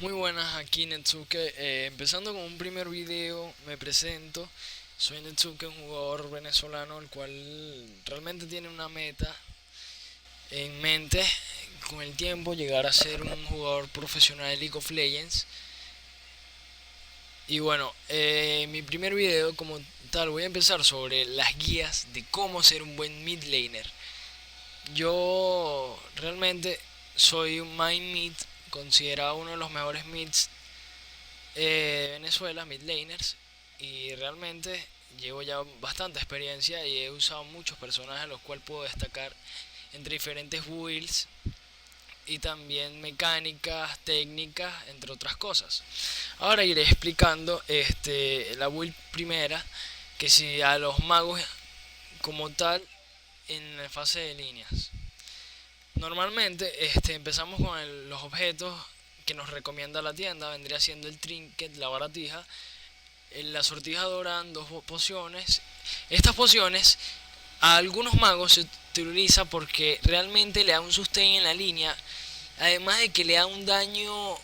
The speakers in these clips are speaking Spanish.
Muy buenas, aquí Netsuke. Empezando con un primer video, me presento. Soy Netsuke, un jugador venezolano el cual realmente tiene una meta en mente, con el tiempo llegar a ser un jugador profesional de League of Legends. Y bueno, mi primer video como tal voy a empezar sobre las guías de cómo ser un buen mid laner. Yo realmente soy un main mid, considerado uno de los mejores mids de Venezuela, mid laners, y realmente llevo ya bastante experiencia y he usado muchos personajes los cuales puedo destacar entre diferentes builds y también mecánicas, técnicas, entre otras cosas. Ahora iré explicando la build primera, que si a los magos como tal en la fase de líneas. Normalmente empezamos con los objetos que nos recomienda la tienda. Vendría siendo el trinket, la baratija, la sortija dorada, dos pociones. Estas pociones a algunos magos se utiliza porque realmente le da un sustain en la línea, además de que le da un daño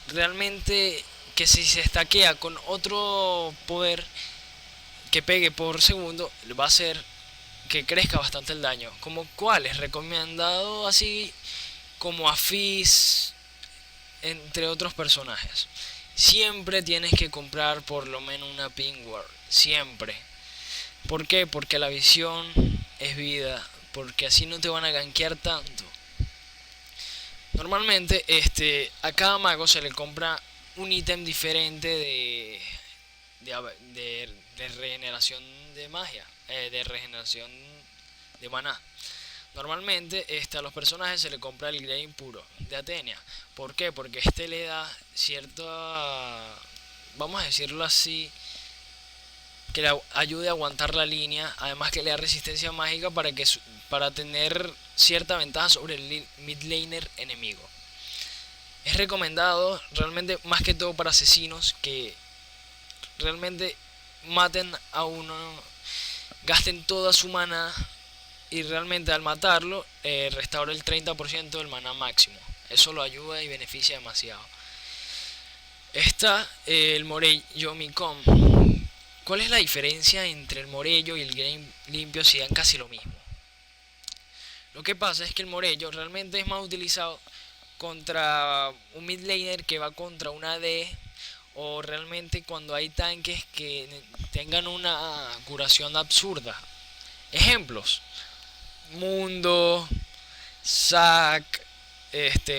realmente que si se estaquea con otro poder que pegue por segundo, va a hacer que crezca bastante el daño. Como cuáles, recomendado así como a Fizz, entre otros personajes. Siempre tienes que comprar por lo menos una ping ward, siempre. ¿Por qué? Porque la visión es vida, porque así no te van a gankear tanto. Normalmente a cada mago se le compra un ítem diferente de regeneración de magia, de regeneración de maná. Normalmente a los personajes se le compra el Grain puro de Athenia. ¿Por qué? Porque le da cierta, vamos a decirlo así, que le ayude a aguantar la línea, además que le da resistencia mágica para tener cierta ventaja sobre el mid laner enemigo. Es recomendado realmente más que todo para asesinos que realmente maten a uno, gasten toda su mana y realmente al matarlo restaura el 30% del maná máximo. Eso lo ayuda y beneficia demasiado. Está el Morello Micom. ¿Cuál es la diferencia entre el Morello y el Game limpio si dan casi lo mismo? Lo que pasa es que el Morello realmente es más utilizado contra un mid laner que va contra una AD, o realmente cuando hay tanques que tengan una curación absurda. Ejemplos: Mundo, Zac,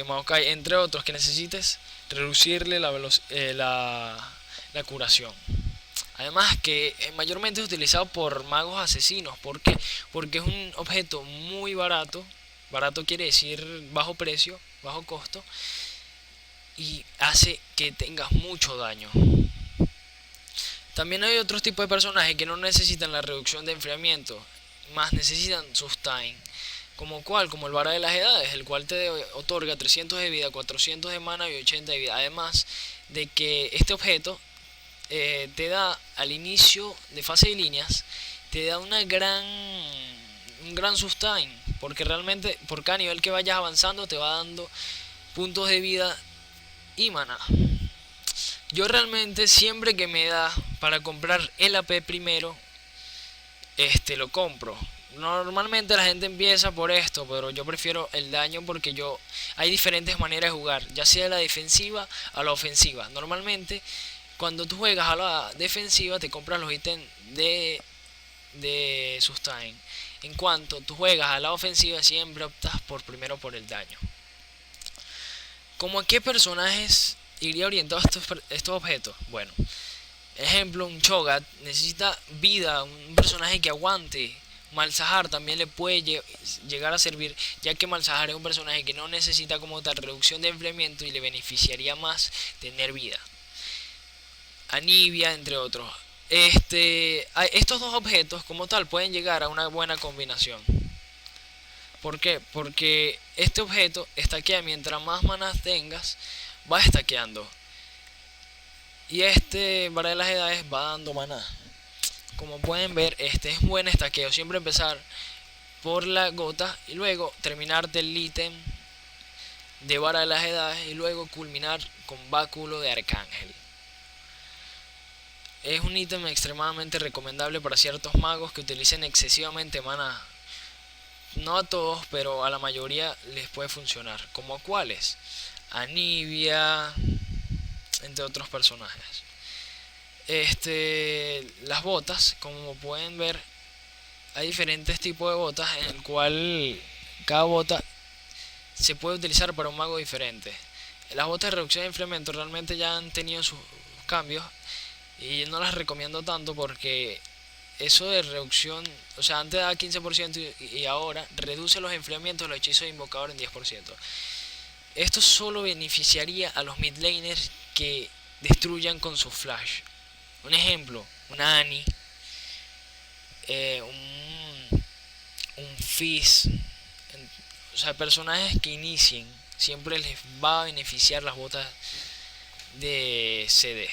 Maokai, entre otros, que necesites reducirle la curación. Además que mayormente es utilizado por magos asesinos. ¿Por qué? Porque es un objeto muy barato. Barato quiere decir bajo precio, bajo costo, y hace que tengas mucho daño. También hay otros tipos de personajes que no necesitan la reducción de enfriamiento, más necesitan sustain. Como el Vara de las Edades, el cual te otorga 300 de vida, 400 de mana y 80 de vida. Además de que este objeto te da al inicio de fase de líneas, te da un gran sustain, porque realmente por cada nivel que vayas avanzando te va dando puntos de vida y mana. Yo realmente siempre que me da para comprar el AP primero, lo compro. Normalmente la gente empieza por esto, pero yo prefiero el daño porque hay diferentes maneras de jugar, ya sea la defensiva a la ofensiva. Normalmente cuando tú juegas a la defensiva te compras los ítems de sustain. En cuanto tú juegas a la ofensiva siempre optas primero por el daño. ¿Cómo a qué personajes iría orientado estos objetos? Bueno, ejemplo, un Cho'Gath necesita vida, un personaje que aguante. Malzahar también le puede llegar a servir, ya que Malzahar es un personaje que no necesita como tal reducción de enfriamiento y le beneficiaría más tener vida. Anivia, entre otros. Estos dos objetos como tal pueden llegar a una buena combinación. ¿Por qué? Porque este objeto estaquea mientras más manas tengas, va estaqueando. Y Vara de las Edades va dando maná. Como pueden ver, es buen estaqueo. Siempre empezar por la gota y luego terminar del ítem de vara de las edades y luego culminar con báculo de arcángel. Es un ítem extremadamente recomendable para ciertos magos que utilicen excesivamente mana. No a todos, pero a la mayoría les puede funcionar. ¿Como a cuáles? Anivia, entre otros personajes. Las botas, como pueden ver, hay diferentes tipos de botas en el cual cada bota se puede utilizar para un mago diferente. Las botas de reducción de enfriamiento realmente ya han tenido sus cambios y no las recomiendo tanto porque eso de reducción, o sea, antes daba 15% y ahora reduce los enfriamientos de los hechizos de invocador en 10%. Esto solo beneficiaría a los midlaners que destruyan con su flash. Un ejemplo, una Annie, un Fizz, o sea, personajes que inicien, siempre les va a beneficiar las botas de CD.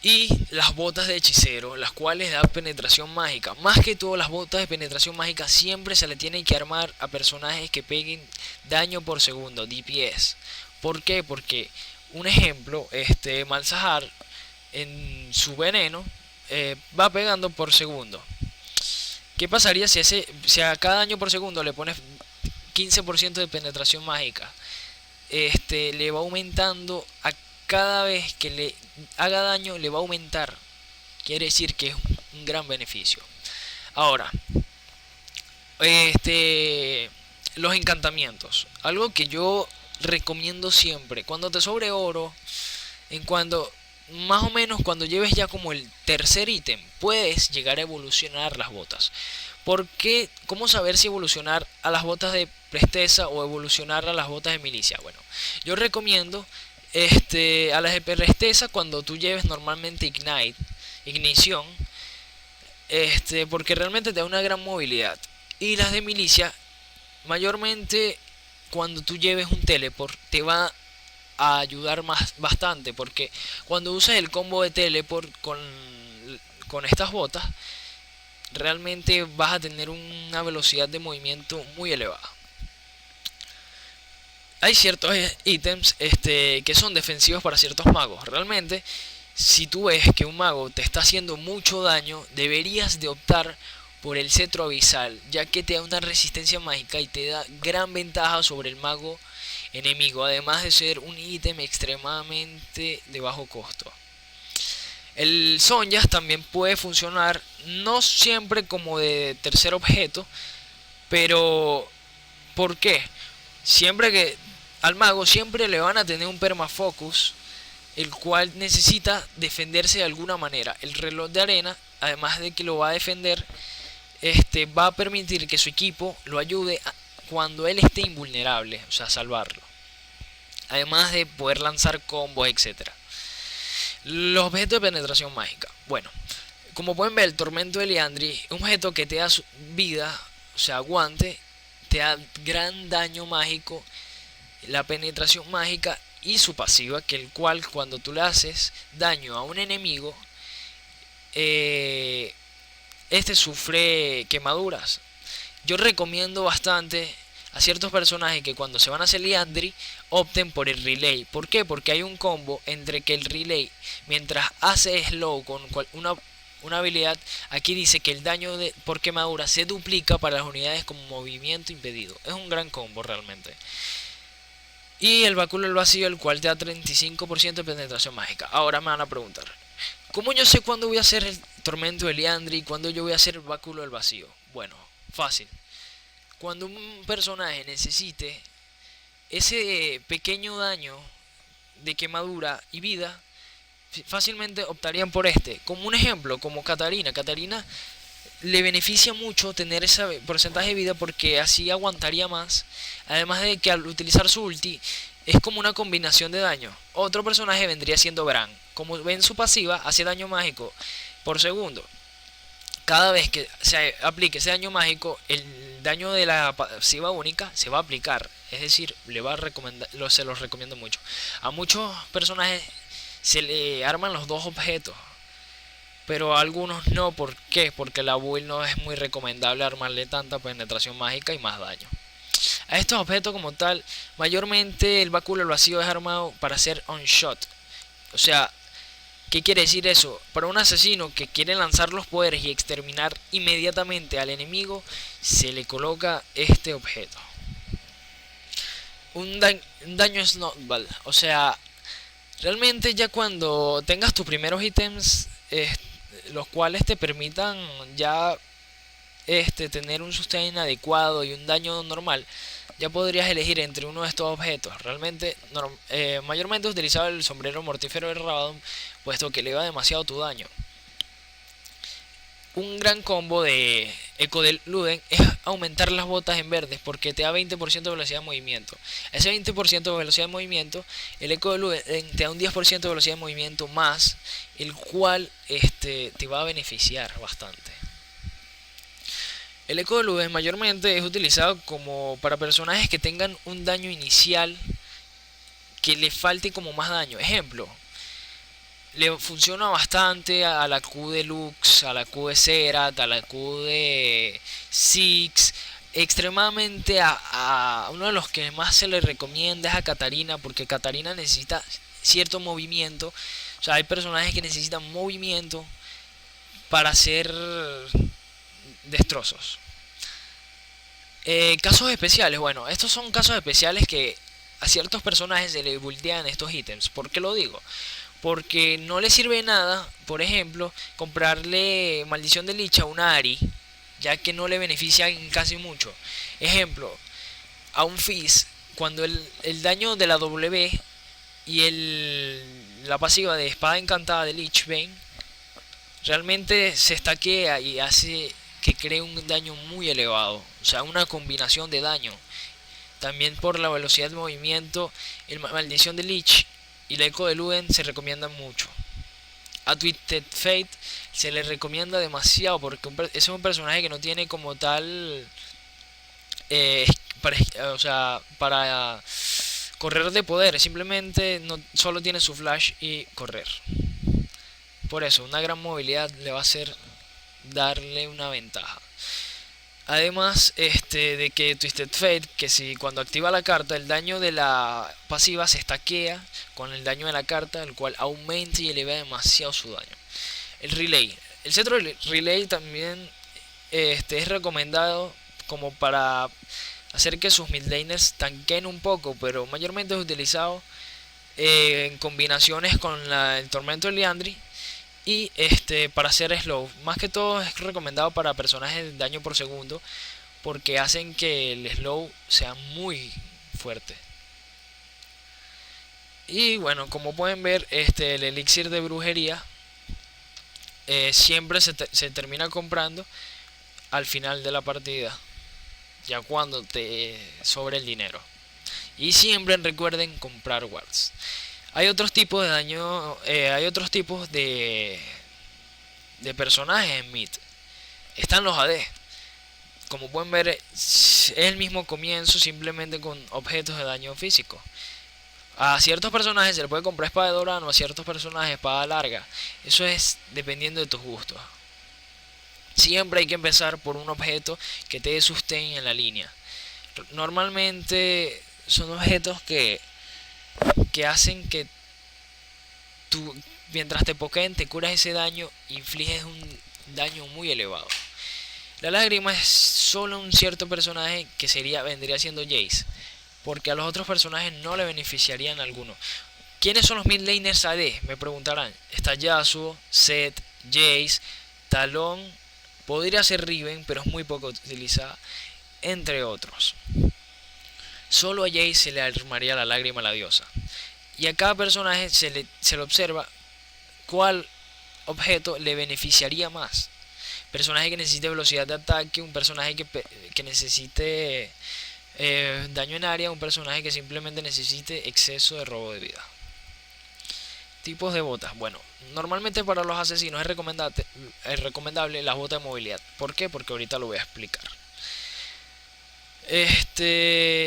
Y las botas de hechicero, las cuales dan penetración mágica. Más que todo, las botas de penetración mágica siempre se le tienen que armar a personajes que peguen daño por segundo, DPS. ¿Por qué? Porque, un ejemplo, Malzahar en su veneno va pegando por segundo. ¿Qué pasaría si a cada daño por segundo le pones 15% de penetración mágica? Le va aumentando a cada vez que le haga daño, le va a aumentar. Quiere decir que es un gran beneficio. Ahora, los encantamientos. Algo que yo recomiendo siempre. Cuando te sobre oro, más o menos cuando lleves ya como el tercer ítem, puedes llegar a evolucionar las botas. ¿Por qué? ¿Cómo saber si evolucionar a las botas de presteza o evolucionar a las botas de milicia? Bueno, yo recomiendo a las de presteza cuando tú lleves normalmente ignición, porque realmente te da una gran movilidad. Y las de milicia, mayormente cuando tú lleves un teleport, te va a ayudar bastante, porque cuando usas el combo de teleport con estas botas, realmente vas a tener una velocidad de movimiento muy elevada. Hay ciertos ítems que son defensivos para ciertos magos. Realmente, si tú ves que un mago te está haciendo mucho daño, deberías de optar por el cetro abisal, ya que te da una resistencia mágica y te da gran ventaja sobre el mago enemigo, además de ser un ítem extremadamente de bajo costo. El Sonjas también puede funcionar, no siempre como de tercer objeto, pero ¿por qué? Siempre que al mago siempre le van a tener un permafocus, el cual necesita defenderse de alguna manera. El reloj de arena, además de que lo va a defender, va a permitir que su equipo lo ayude cuando él esté invulnerable, o sea, salvarlo. Además de poder lanzar combos, etcétera. Los objetos de penetración mágica. Bueno, como pueden ver, el tormento de Liandry es un objeto que te da vida, o sea, aguante, te da gran daño mágico, la penetración mágica y su pasiva, que el cual cuando tú le haces daño a un enemigo, sufre quemaduras. Yo recomiendo bastante a ciertos personajes que cuando se van a hacer Liandry opten por el relay. ¿Por qué? Porque hay un combo entre que el relay, mientras hace slow con una habilidad, aquí dice que el daño por quemadura se duplica para las unidades con movimiento impedido. Es un gran combo realmente. Y el báculo del vacío, el cual te da 35% de penetración mágica. Ahora me van a preguntar, ¿cómo yo sé cuándo voy a hacer el tormento de Liandry y cuándo yo voy a hacer el báculo del vacío? Bueno, fácil. Cuando un personaje necesite ese pequeño daño de quemadura y vida, fácilmente optarían por Como un ejemplo, como Katarina. Katarina le beneficia mucho tener ese porcentaje de vida porque así aguantaría más. Además de que al utilizar su ulti es como una combinación de daño. Otro personaje vendría siendo Bran. Como ven, su pasiva hace daño mágico por segundo. Cada vez que se aplique ese daño mágico, el daño de la pasiva única se va a aplicar. Es decir, se los recomiendo mucho. A muchos personajes se le arman los dos objetos. pero a algunos no. ¿Por qué? Porque la build no es muy recomendable armarle tanta penetración mágica y más daño. A estos objetos como tal, mayormente el báculo del vacío es armado para hacer on shot. O sea, ¿qué quiere decir eso? Para un asesino que quiere lanzar los poderes y exterminar inmediatamente al enemigo, se le coloca este objeto. Un daño snowball. O sea, realmente ya cuando tengas tus primeros ítems, los cuales te permitan ya tener un sustain adecuado y un daño normal, ya podrías elegir entre uno de estos objetos. Realmente, mayormente utilizaba el sombrero mortífero de Rabadon, puesto que le iba demasiado tu daño. Un gran combo de Eco del Luden es aumentar las botas en verdes, porque te da 20% de velocidad de movimiento. Ese 20% de velocidad de movimiento, el Eco del Luden te da un 10% de velocidad de movimiento más, el cual te va a beneficiar bastante. El Eco de Luden mayormente es utilizado como para personajes que tengan un daño inicial que le falte como más daño. Ejemplo, le funciona bastante a la Q de Lux, a la Q de Zerat, a la Q de Six. Extremadamente a uno de los que más se le recomienda es a Katarina, porque Katarina necesita cierto movimiento. O sea, hay personajes que necesitan movimiento para hacer destrozos. Casos especiales, bueno, estos son casos especiales que a ciertos personajes se le buldean estos ítems. ¿Por qué lo digo? Porque no le sirve nada, por ejemplo, comprarle Maldición de Lich a una Ari, ya que no le beneficia en casi mucho. Ejemplo, a un Fizz, cuando el daño de la W y la pasiva de Espada Encantada de Lich Bane realmente se estaquea y hace que cree un daño muy elevado. O sea, una combinación de daño. También por la velocidad de movimiento, el Maldición de Lich y el Eco de Luden se recomiendan mucho. A Twisted Fate se le recomienda demasiado porque es un personaje que no tiene como tal eh, o sea, para correr de poder, simplemente no, solo tiene su flash y correr. Por eso, una gran movilidad le va a hacer darle una ventaja. Además, de que Twisted Fate, que si cuando activa la carta, el daño de la pasiva se estaquea con el daño de la carta, el cual aumenta y eleva demasiado su daño. El Relay. El cetro Relay también es recomendado como para hacer que sus midlaners tanquen un poco, pero mayormente es utilizado en combinaciones con el Tormento de Liandry y para hacer slow. Más que todo es recomendado para personajes de daño por segundo, porque hacen que el slow sea muy fuerte. Y bueno, como pueden ver, el elixir de brujería siempre se termina comprando al final de la partida, ya cuando te sobre el dinero. Y siempre recuerden comprar wards. Hay otros tipos de daño, hay otros tipos de personajes en mid. Están los AD. Como pueden ver, es el mismo comienzo, simplemente con objetos de daño físico. A ciertos personajes se le puede comprar espada de Dorano, a ciertos personajes espada larga. Eso es dependiendo de tus gustos. Siempre hay que empezar por un objeto que te dé sustain en la línea. Normalmente son objetos que hacen que tú, mientras te pokeen, te curas ese daño, infliges un daño muy elevado. La lágrima es solo un cierto personaje que vendría siendo Jace, porque a los otros personajes no le beneficiarían alguno. ¿Quiénes son los mid laners AD? Me preguntarán. Está Yasuo, Zed, Jace, Talon, podría ser Riven, pero es muy poco utilizada, entre otros. Solo a Jace se le armaría la lágrima a la diosa. Y a cada personaje se le observa cuál objeto le beneficiaría más. Personaje que necesite velocidad de ataque, un personaje que necesite daño en área, un personaje que simplemente necesite exceso de robo de vida. Tipos de botas. Bueno, normalmente para los asesinos es recomendable las botas de movilidad. ¿Por qué? Porque ahorita lo voy a explicar.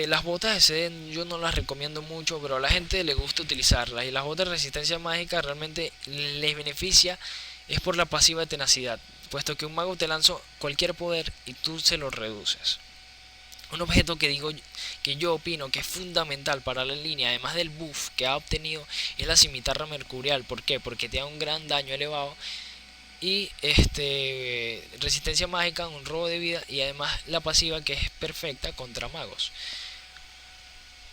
Las botas de sed yo no las recomiendo mucho, pero a la gente le gusta utilizarlas. Y las botas de resistencia mágica realmente les beneficia es por la pasiva de tenacidad, puesto que un mago te lanza cualquier poder y tú se lo reduces. Un objeto que yo opino que es fundamental para la línea, además del buff que ha obtenido, es la cimitarra mercurial. ¿Por qué? Porque te da un gran daño elevado y resistencia mágica, un robo de vida y además la pasiva que es perfecta contra magos.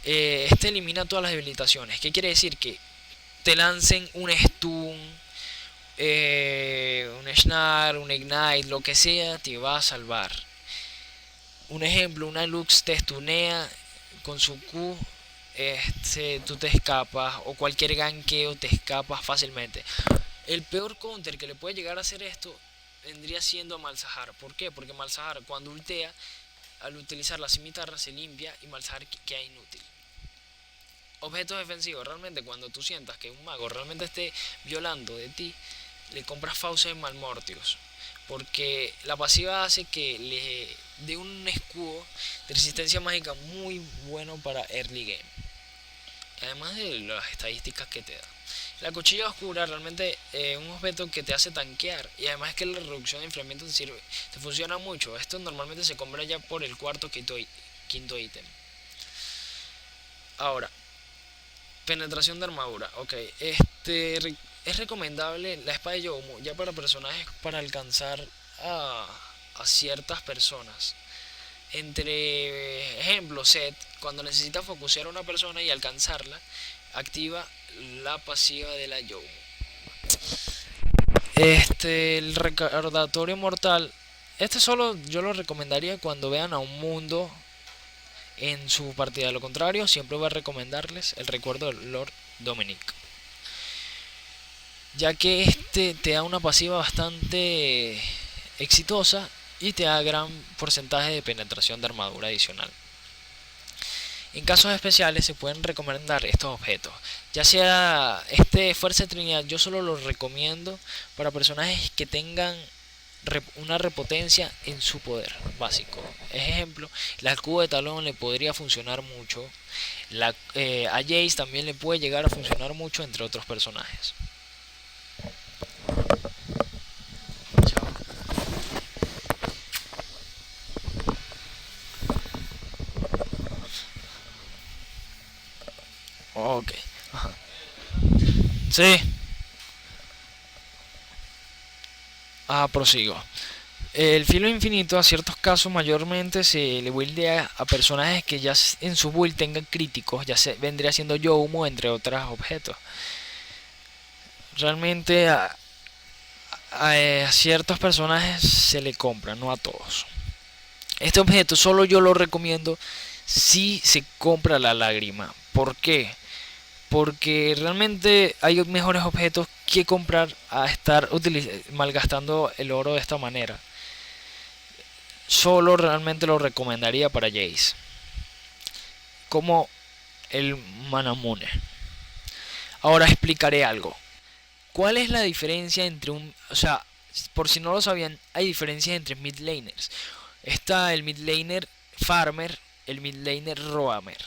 Elimina todas las debilitaciones. ¿Qué quiere decir? Que te lancen un stun, un snare, un ignite, lo que sea, te va a salvar. Un ejemplo, una Lux te stunea con su Q, tú te escapas, o cualquier ganqueo te escapas fácilmente. El peor counter que le puede llegar a hacer esto vendría siendo a Malzahar. ¿Por qué? Porque Malzahar cuando ultea, al utilizar la cimitarra se limpia y Malzahar queda inútil. Objetos defensivos, realmente cuando tú sientas que un mago realmente esté violando de ti, le compras Fauces Malmortius, porque la pasiva hace que le dé un escudo de resistencia mágica muy bueno para early game, además de las estadísticas que te da. La cuchilla oscura realmente es un objeto que te hace tanquear y además es que la reducción de enfriamiento te funciona mucho. Esto normalmente se compra ya por el quinto ítem. Ahora, penetración de armadura. Ok, es recomendable la espada de Yomo ya para personajes para alcanzar a, a ciertas personas. Entre ejemplo, Set, cuando necesita focusear a una persona y alcanzarla, activa la pasiva de la Yomo. El recordatorio mortal. Este solo yo lo recomendaría cuando vean a un mundo en su partida. De lo contrario, siempre voy a recomendarles el recuerdo del Lord Dominic, ya que te da una pasiva bastante exitosa y te da gran porcentaje de penetración de armadura adicional. En casos especiales se pueden recomendar estos objetos, ya sea Fuerza de Trinidad. Yo solo lo recomiendo para personajes que tengan una repotencia en su poder básico. Ejemplo, la escudo de talón le podría funcionar mucho, a Jace también le puede llegar a funcionar mucho, entre otros personajes. Ok. Ajá. Sí. Prosigo. El filo infinito a ciertos casos mayormente se le buildea a personajes que ya en su build tengan críticos, vendría siendo Youmo entre otros objetos. Realmente a ciertos personajes se le compra, no a todos. Este objeto solo yo lo recomiendo si se compra la lágrima. ¿Por qué? Porque realmente hay mejores objetos que comprar a estar malgastando el oro de esta manera. Solo realmente lo recomendaría para Jace, como el Manamune. Ahora explicaré algo. ¿Cuál es la diferencia entre o sea, por si no lo sabían, hay diferencias entre mid laners. Está el mid laner farmer, el mid laner roamer.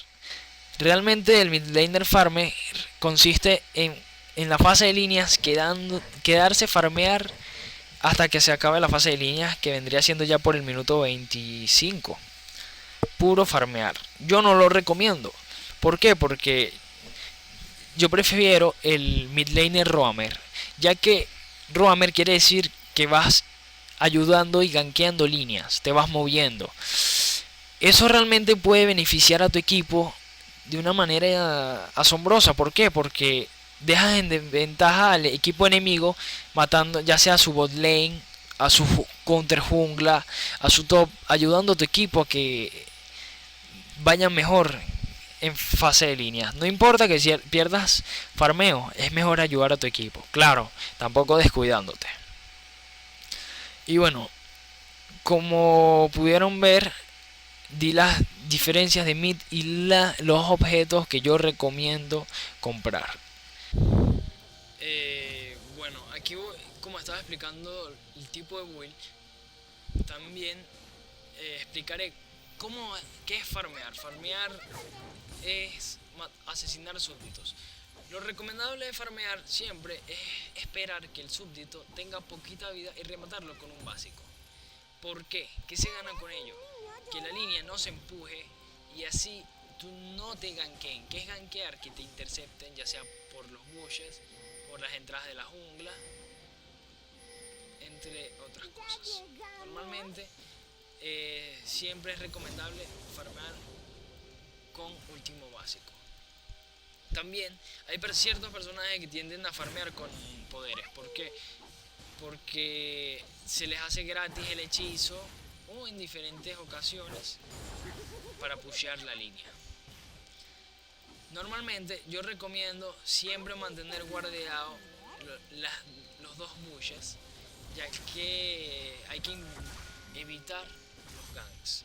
Realmente el mid laner farmer consiste en la fase de líneas quedarse farmear hasta que se acabe la fase de líneas, que vendría siendo ya por el minuto 25. Puro farmear. Yo no lo recomiendo. ¿Por qué? Porque yo prefiero el mid laner roamer, ya que roamer quiere decir que vas ayudando y gankeando líneas, te vas moviendo. Eso realmente puede beneficiar a tu equipo de una manera asombrosa. ¿Por qué? Porque dejas en desventaja al equipo enemigo matando ya sea a su bot lane, a su counter jungla, a su top, ayudando a tu equipo a que vayan mejor en fase de líneas. No importa que pierdas farmeo, es mejor ayudar a tu equipo. Claro, tampoco descuidándote. Y bueno, como pudieron ver, di las diferencias de mid y los objetos que yo recomiendo comprar. Bueno, aquí como estaba explicando el tipo de build, también explicaré qué es farmear. Farmear es asesinar súbditos. Lo recomendable de farmear siempre es esperar que el súbdito tenga poquita vida y rematarlo con un básico. ¿Por qué? ¿Qué se gana con ello? Que la línea no se empuje y así tú no te ganqueen. ¿Qué es ganquear? Que te intercepten, ya sea por los bushes, por las entradas de la jungla, entre otras cosas. Normalmente siempre es recomendable farmear con último básico. También hay ciertos personajes que tienden a farmear con poderes. ¿Por qué? Porque se les hace gratis el hechizo o en diferentes ocasiones para pushear la línea. Normalmente yo recomiendo siempre mantener guardeado los dos bushes, ya que hay que evitar los ganks.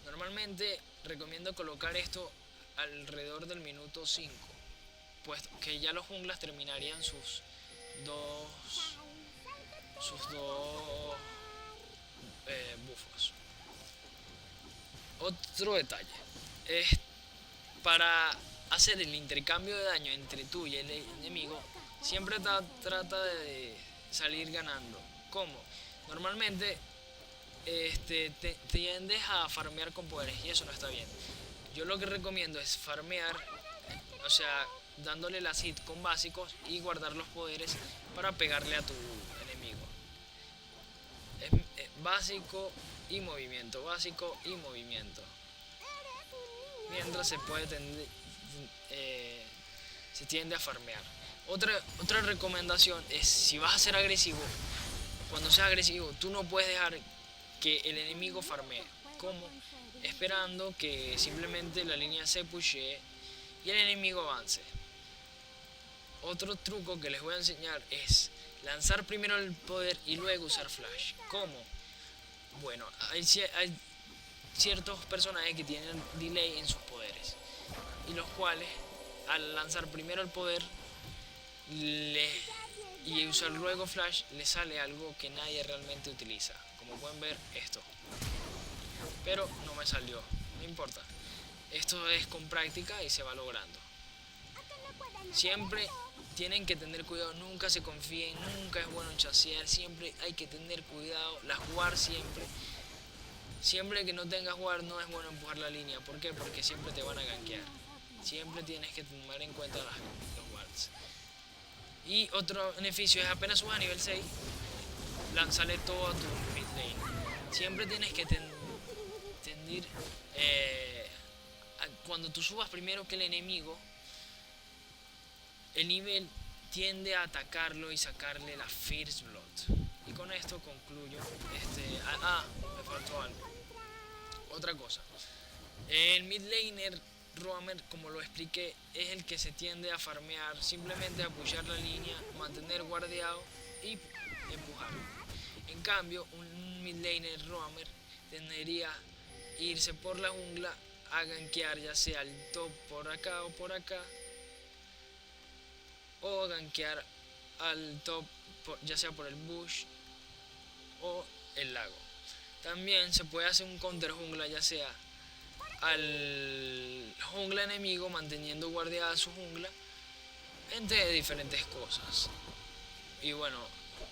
Normalmente recomiendo colocar esto alrededor del minuto 5, puesto que ya los junglas terminarían dos, sus dos bufos. Otro detalle es para hacer el intercambio de daño entre tú y el enemigo, siempre trata de salir ganando. ¿Cómo? Normalmente tiendes a farmear con poderes y eso no está bien. Yo lo que recomiendo es farmear, o sea, dándole la hit con básicos y guardar los poderes para pegarle a tu enemigo. Es básico y movimiento, básico y movimiento. Mientras se tiende a farmear. Otra recomendación es, si vas a ser agresivo, cuando seas agresivo, tú no puedes dejar que el enemigo farmee. ¿Cómo? Esperando que simplemente la línea se pushee y el enemigo avance. Otro truco que les voy a enseñar es lanzar primero el poder y luego usar flash. ¿Cómo? Bueno, hay ciertos personajes que tienen delay en sus poderes y los cuales al lanzar primero el poder y usar luego flash le sale algo que nadie realmente utiliza, como pueden ver esto, pero no me salió, no importa, esto es con práctica y se va logrando. Siempre tienen que tener cuidado, nunca se confíen, nunca es bueno chasear, siempre hay que tener cuidado, la jugar siempre que no tengas jugar no es bueno empujar la línea. ¿Por qué? Porque siempre te van a gankear. Siempre tienes que tomar en cuenta los wards. Y otro beneficio es apenas subas a nivel 6, lánzale todo a tu mid lane. Siempre tienes que tendir cuando tú subas primero que el enemigo, el nivel tiende a atacarlo y sacarle la First Blood. Y con esto concluyo. Me faltó algo. Otra cosa. El mid laner roamer, como lo expliqué, es el que se tiende a farmear, simplemente a pushear la línea, mantener guardiado y empujar. En cambio, un mid laner roamer tendería a irse por la jungla a gankear ya sea el top por acá o por acá, o gankear al top ya sea por el bush o el lago. También se puede hacer un counter jungla ya sea al jungla enemigo manteniendo guardiada su jungla, entre diferentes cosas. Y bueno,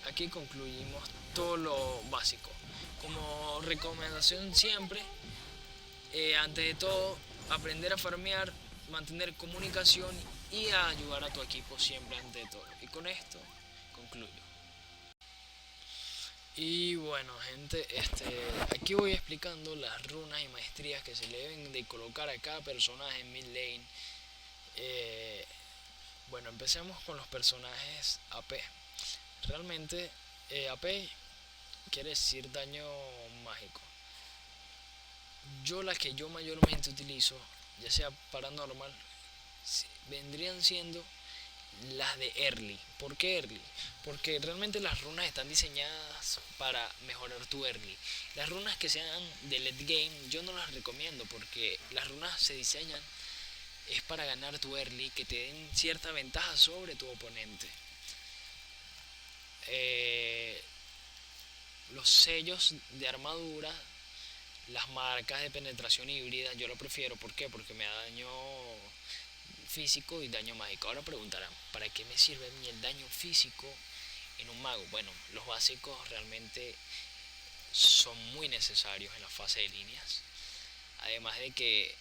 aquí concluimos todo lo básico. Como recomendación siempre, antes de todo, aprender a farmear, mantener comunicación y a ayudar a tu equipo siempre ante todo. Y con esto concluyo. Y bueno gente, aquí voy explicando las runas y maestrías que se le deben de colocar a cada personaje en mid lane. Bueno, empecemos con los personajes AP. Realmente AP quiere decir daño mágico. La que yo mayormente utilizo, ya sea para normal, vendrían siendo las de early. ¿Por qué early? Porque realmente las runas están diseñadas para mejorar tu early. Las runas que sean de late game yo no las recomiendo, porque las runas se diseñan es para ganar tu early, que te den cierta ventaja sobre tu oponente. Los sellos de armadura, las marcas de penetración híbrida, yo lo prefiero. ¿Por qué? Porque me da daño físico y daño mágico. Ahora preguntarán, ¿para qué me sirve a mí el daño físico en un mago? Bueno, los básicos realmente son muy necesarios en la fase de líneas. Además de que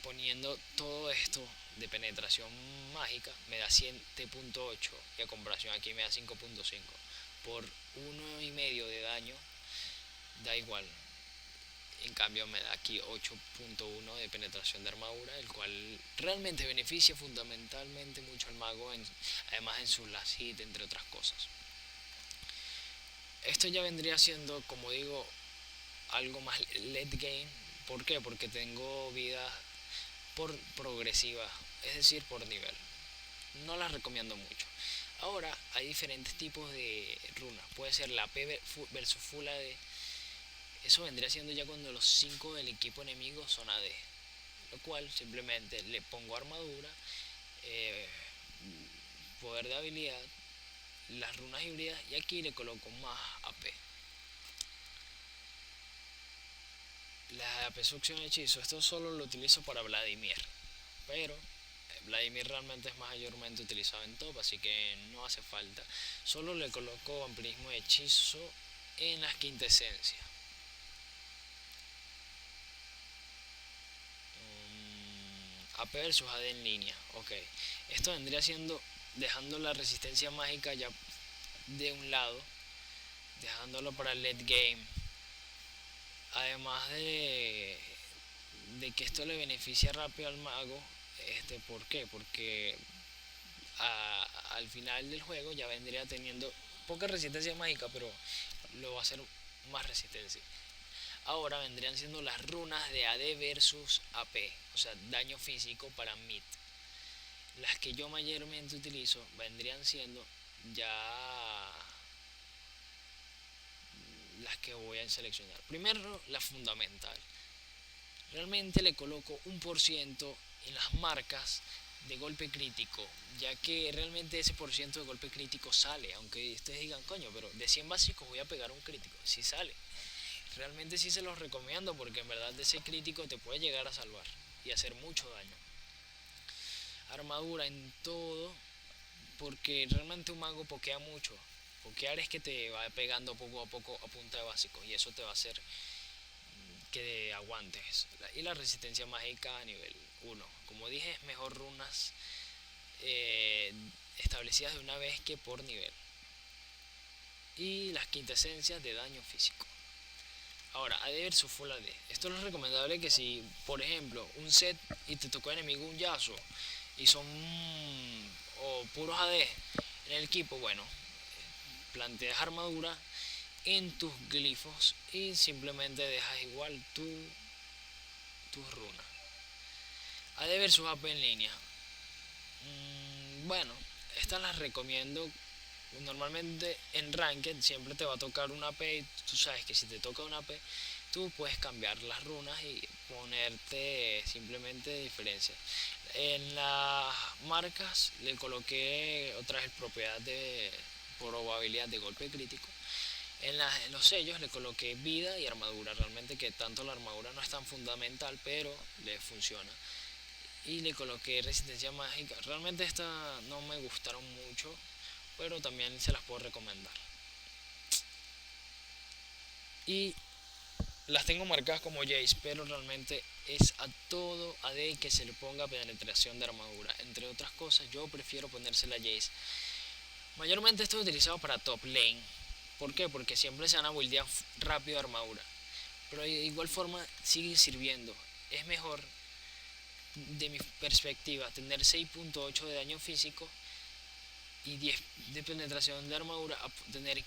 poniendo todo esto de penetración mágica me da 7.8 y a comparación aquí me da 5.5. Por 1,5 de daño da igual. En cambio me da aquí 8.1 de penetración de armadura, el cual realmente beneficia fundamentalmente mucho al mago, además en su last hit, entre otras cosas. Esto ya vendría siendo, como digo, algo más late game. ¿Por qué? Porque tengo vida por progresiva, es decir, por nivel. No las recomiendo mucho. Ahora hay diferentes tipos de runas. Puede ser la P versus Full AD. Eso vendría siendo ya cuando los 5 del equipo enemigo son AD. Lo cual simplemente le pongo armadura, eh, poder de habilidad, las runas híbridas y aquí le coloco más AP. La AP succión hechizo, esto solo lo utilizo para Vladimir, pero Vladimir realmente es mayormente utilizado en top, así que no hace falta. Solo le coloco vampirismo hechizo en las quintesencias. AP versus AD en línea, ok. Esto vendría siendo dejando la resistencia mágica ya de un lado, dejándolo para el late game. Además de que esto le beneficia rápido al mago. ¿Por qué? Porque al final del juego ya vendría teniendo poca resistencia mágica, pero lo va a hacer más resistencia. Ahora vendrían siendo las runas de AD versus AP, o sea, daño físico para mid. Las que yo mayormente utilizo vendrían siendo ya las que voy a seleccionar. Primero, la fundamental. Realmente le coloco 1% en las marcas de golpe crítico, ya que realmente ese por ciento de golpe crítico sale, aunque ustedes digan, coño, pero de 100 básicos voy a pegar un crítico, si sale. Realmente sí se los recomiendo porque en verdad de ese crítico te puede llegar a salvar y hacer mucho daño. Armadura en todo, porque realmente un mago pokea mucho. Pokear es que te va pegando poco a poco a punta de básicos y eso te va a hacer que aguantes. Y la resistencia mágica a nivel 1. Como dije, es mejor runas establecidas de una vez que por nivel. Y las quintesencias de daño físico. Ahora, AD versus Full AD. Esto es recomendable que si, por ejemplo, un set y te tocó enemigo un Yasuo y son puros AD en el equipo, bueno, planteas armadura en tus glifos y simplemente dejas igual tus runas. AD versus AP en línea. Bueno, estas las recomiendo. Normalmente en Ranked siempre te va a tocar una AP. Tú sabes que si te toca una AP, tú puedes cambiar las runas y ponerte simplemente diferencia. En las marcas le coloqué otra vez propiedad de probabilidad de golpe crítico. En los sellos le coloqué vida y armadura. Realmente que tanto la armadura no es tan fundamental, pero le funciona. Y le coloqué resistencia mágica. Realmente estas no me gustaron mucho, pero también se las puedo recomendar. Y las tengo marcadas como Jace, pero realmente es a todo AD que se le ponga penetración de armadura. Entre otras cosas, yo prefiero ponérsela a Jace. Mayormente esto es utilizado para top lane. ¿Por qué? Porque siempre se van a buildear rápido armadura. Pero de igual forma sigue sirviendo. Es mejor, de mi perspectiva, tener 6.8 de daño físico y 10 de penetración de armadura a tener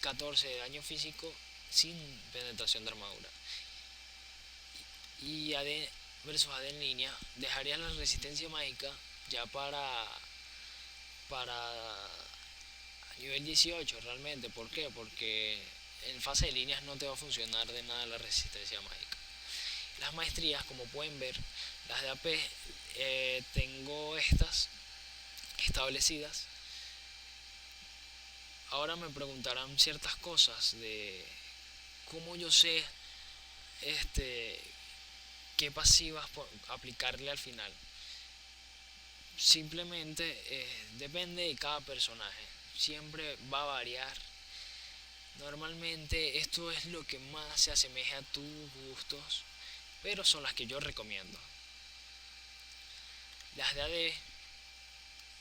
14 de daño físico sin penetración de armadura. Y AD versus AD en línea, dejaría la resistencia mágica ya para nivel 18 realmente. ¿Por qué? Porque en fase de líneas no te va a funcionar de nada la resistencia mágica. Las maestrías, como pueden ver, las de AP, tengo estas establecidas. Ahora me preguntarán ciertas cosas de cómo yo sé qué pasivas aplicarle al final. simplemente depende de cada personaje. Siempre va a variar. Normalmente esto es lo que más se asemeja a tus gustos, pero son las que yo recomiendo. Las de AD,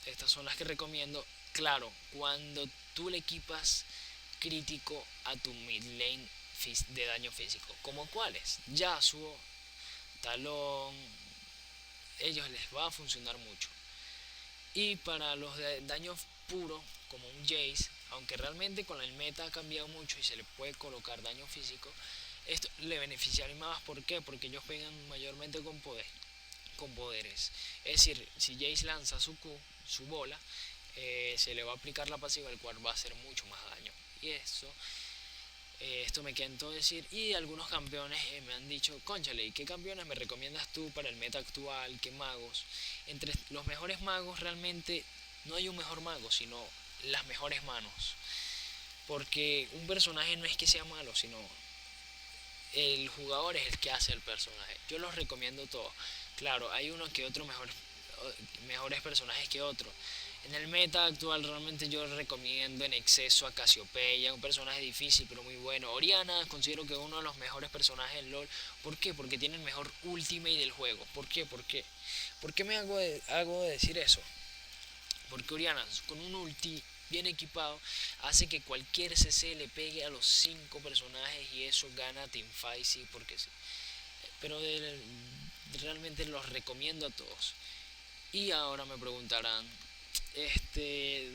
estas son las que recomiendo. Claro, cuando tú le equipas crítico a tu mid lane de daño físico. ¿Como cuáles? Yasuo, Talón, ellos les va a funcionar mucho. Y para los de daño puro, como un Jace, aunque realmente con el meta ha cambiado mucho y se le puede colocar daño físico, esto le beneficiaría más. ¿Por qué? Porque ellos pegan mayormente con poderes. Es decir, si Jace lanza su Q, su bola, se le va a aplicar la pasiva, el cual va a hacer mucho más daño. Y esto me queda en todo decir. Y algunos campeones me han dicho, cónchale, ¿y qué campeones me recomiendas tú para el meta actual? ¿Qué magos? Entre los mejores magos realmente no hay un mejor mago, sino las mejores manos. Porque un personaje no es que sea malo, sino el jugador es el que hace el personaje. Yo los recomiendo todos. Claro, hay uno que otro mejores personajes que otros. En el meta actual realmente yo recomiendo en exceso a Cassiopeia, un personaje difícil pero muy bueno. Oriana considero que uno de los mejores personajes en LoL. ¿Por qué? Porque tiene el mejor ultimate del juego. ¿Por qué? ¿Por qué me hago de decir eso? Porque Oriana con un ulti bien equipado hace que cualquier CC le pegue a los 5 personajes y eso gana teamfight, sí, porque sí. Pero realmente los recomiendo a todos. Y ahora me preguntarán,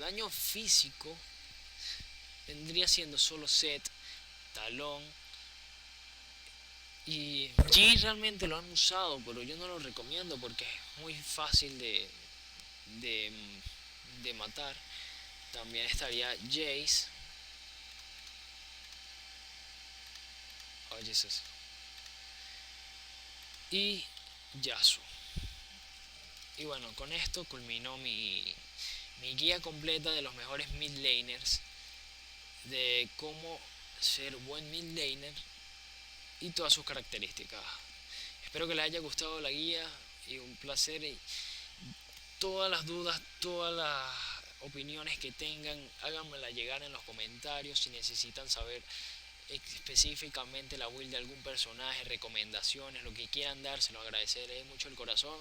daño físico vendría siendo solo Set, Talón y G. Realmente lo han usado, pero yo no lo recomiendo porque es muy fácil de, de matar. También estaría Jace. Oh, Jesus. Y Yasuo. Y bueno, con esto culminó mi guía completa de los mejores mid laners, de cómo ser buen mid laner y todas sus características. Espero que les haya gustado la guía y un placer. Y todas las dudas, todas las opiniones que tengan, háganmela llegar en los comentarios. Si necesitan saber específicamente la build de algún personaje, recomendaciones, lo que quieran dar, se lo agradeceré mucho el corazón.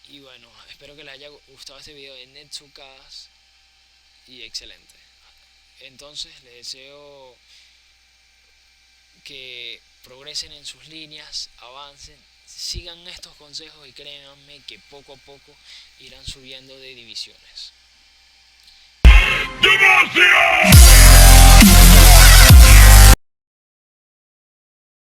Y bueno, espero que les haya gustado este video de Netsukas y excelente. Entonces les deseo que progresen en sus líneas, avancen, sigan estos consejos y créanme que poco a poco irán subiendo de divisiones. ¡Demasiado!